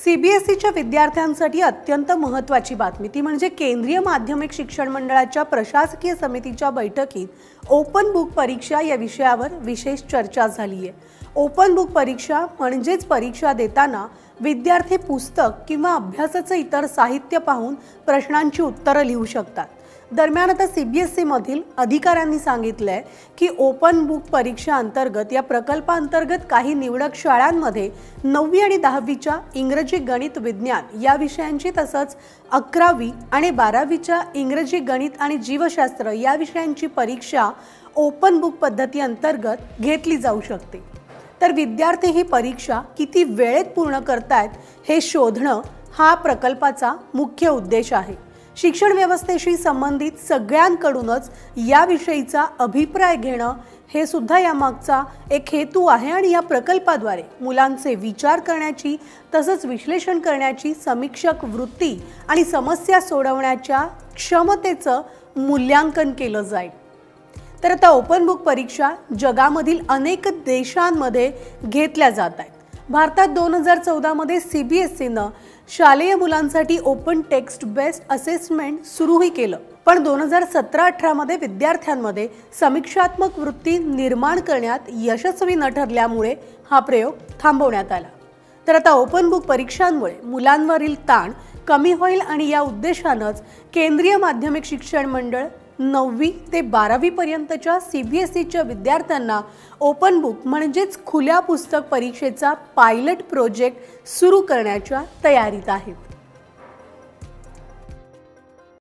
सीबीएसईच्या विद्यार्थ्यांसाठी अत्यंत महत्त्वाची बातमी ती म्हणजे केंद्रीय माध्यमिक शिक्षण मंडळाच्या प्रशासकीय समितीच्या बैठकीत ओपन बुक परीक्षा या विषयावर विशेष चर्चा झाली आहे। ओपन बुक परीक्षा म्हणजेच परीक्षा देताना विद्यार्थी पुस्तक किंवा अभ्यासाचे इतर साहित्य पाहून प्रश्नांची उत्तरे लिहू शकतात। दरम्यान आता सीबीएसई मधील अधिकाऱ्यांनी सांगितलंय की ओपन बुक परीक्षा अंतर्गत या प्रकल्पांतर्गत काही निवडक शाळांमध्ये 9वी आणि 10वीच्या इंग्रजी गणित विज्ञान या विषयांची तसंच 11वी आणि 12वीच्या इंग्रजी गणित आणि जीवशास्त्र या विषयांची परीक्षा ओपन बुक पद्धती अंतर्गत घेतली जाऊ शकते। तर विद्यार्थी ही परीक्षा किती वेळेत पूर्ण करतायत हे शोधणं हा प्रकल्पाचा मुख्य उद्देश आहे। शिक्षण व्यवस्थेशी संबंधित सगळ्यांकडूनच याविषयीचा अभिप्राय घेणं हे सुद्धा यामागचा एक हेतू आहे आणि या प्रकल्पाद्वारे मुलांचे विचार करण्याची तसंच विश्लेषण करण्याची समीक्षक वृत्ती आणि समस्या सोडवण्याच्या क्षमतेचं मूल्यांकन केलं जाईल। तर आता ओपन बुक परीक्षा जगामधील अनेक देशांमध्ये घेतल्या जात आहेत। भारतात 2014 मध्ये सीबीएसईनं शालेय मुलांसाठी ओपन टेक्स्ट बेस्ड असेसमेंट सुरूही केलं, पण 2017-18 मध्ये विद्यार्थ्यांमध्ये समीक्षात्मक वृत्ती निर्माण करण्यात यशस्वी न ठरल्यामुळे हा प्रयोग थांबवण्यात आला। तर आता ओपन बुक परीक्षांमुळे मुलांवरील ताण कमी होईल आणि या उद्देशानंच केंद्रीय माध्यमिक शिक्षण मंडळ 9वी ते 12वी पर्यंतच्या सीबीएसईच्या विद्यार्थ्यांना ओपन बुक म्हणजेच खुल्या पुस्तक परीक्षेचा पायलट प्रोजेक्ट सुरू करण्याच्या तयारीत आहे।